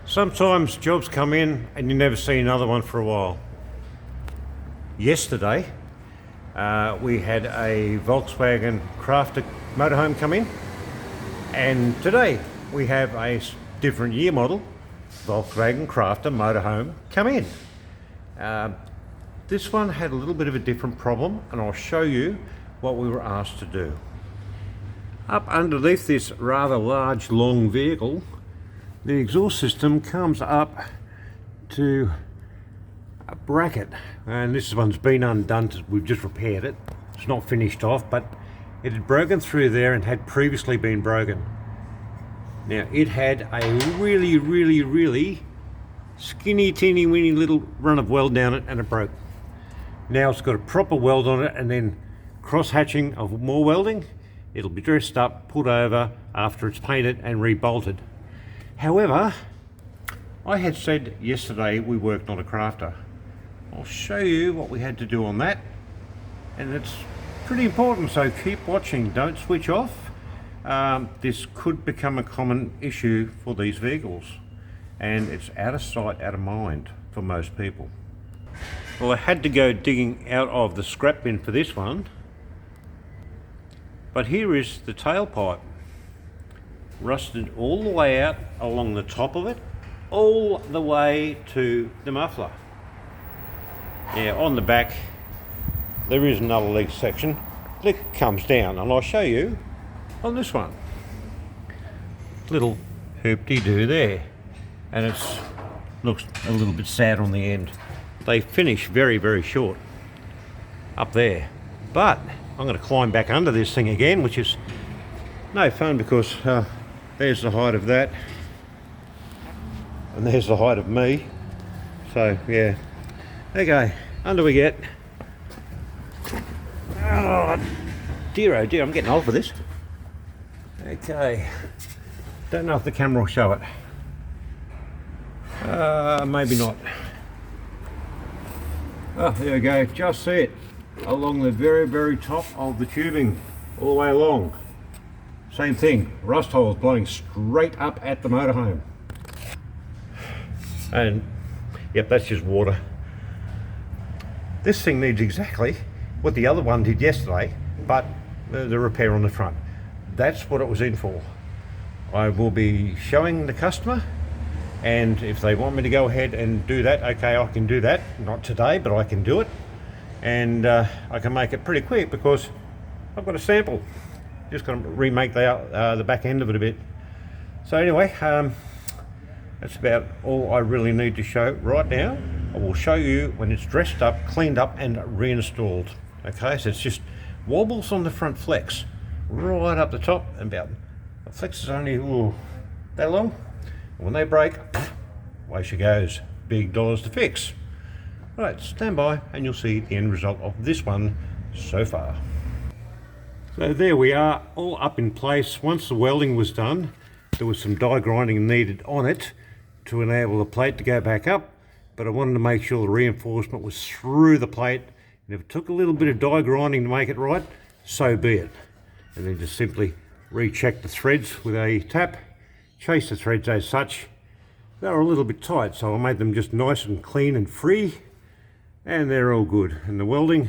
Sometimes jobs come in and you never see another one for a while. Yesterday, we had a Volkswagen Crafter Motorhome come in, and today we have a different year model Volkswagen Crafter Motorhome come in. This one had a little bit of a different problem, and I'll show you what we were asked to do. Up underneath this rather large long vehicle, the exhaust system comes up to a bracket, and this one's been undone. We've just repaired it. It's not finished off, but it had broken through there and had previously been broken. Now it had a really skinny teeny weeny little run of weld down it, and it broke. Now it's got a proper weld on it, and then cross hatching of more welding. It'll be dressed up, put over after it's painted and rebolted. However, I had said yesterday we worked on a crafter. I'll show you what we had to do on that, and it's pretty important, so keep watching, don't switch off. This could become a common issue for these vehicles, and it's out of sight, out of mind for most people. Well, I had to go digging out of the scrap bin for this one, but here is the tailpipe. Rusted all the way out along the top of it, all the way to the muffler. Now on the back there is another leg section that comes down, and I'll show you on this one. Little hoop-de-doo there, and it looks a little bit sad on the end. They finish very short up there, but I'm going to climb back under this thing again, which is no fun because there's the height of that, and there's the height of me. So yeah, okay, under we get. Oh dear, I'm getting old for this. Okay, don't know if the camera will show it. Maybe not. Oh, there we go, just see it along the very top of the tubing, all the way along. Same thing, rust holes blowing straight up at the motorhome. And yep, that's just water. This thing needs exactly what the other one did yesterday, but the repair on the front. That's what it was in for. I will be showing the customer, and if they want me to go ahead and do that, okay, I can do that. Not today, but I can do it. And I can make it pretty quick because I've got a sample. Just going to remake the back end of it a bit. So anyway, that's about all I really need to show right now. I will show you when it's dressed up, cleaned up and reinstalled. Okay, so it's just wobbles on the front flex right up the top, and about the flex is only that long. And when they break, away she goes. Big dollars to fix. Right, stand by and you'll see the end result of this one so far. So there we are, all up in place. Once the welding was done, there was some die grinding needed on it to enable the plate to go back up, but I wanted to make sure the reinforcement was through the plate, and if it took a little bit of die grinding to make it right, so be it. And then just simply recheck the threads with a tap, chase the threads as such. They were a little bit tight, so I made them just nice and clean and free, and they're all good. And the welding,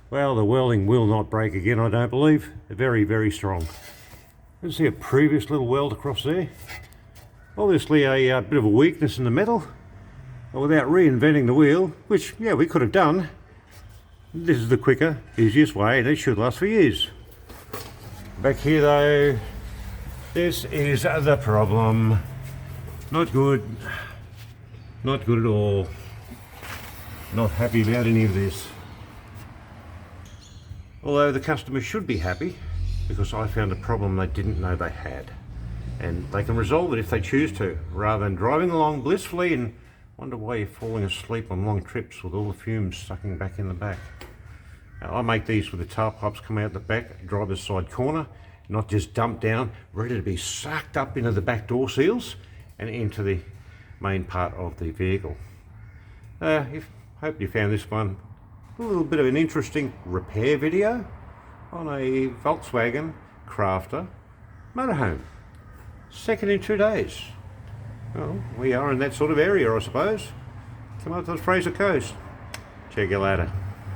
well, the welding will not break again, I don't believe. They're very strong. You can see a previous little weld across there. Obviously a bit of a weakness in the metal, but without reinventing the wheel, which, yeah, we could have done. This is the quicker, easiest way, and it should last for years. Back here though, this is the problem. Not good. Not good at all. Not happy about any of this. Although the customer should be happy, because I found a problem they didn't know they had. And they can resolve it if they choose to, rather than driving along blissfully and wonder why you're falling asleep on long trips with all the fumes sucking back in the back. Now, I make these with the tailpipes come out the back, driver's side corner, not just dumped down, ready to be sucked up into the back door seals and into the main part of the vehicle. Hope you found this one a little bit of an interesting repair video on a Volkswagen Crafter Motorhome. Second in 2 days. Well, we are in that sort of area, I suppose. Come up to the Fraser Coast. Check you later.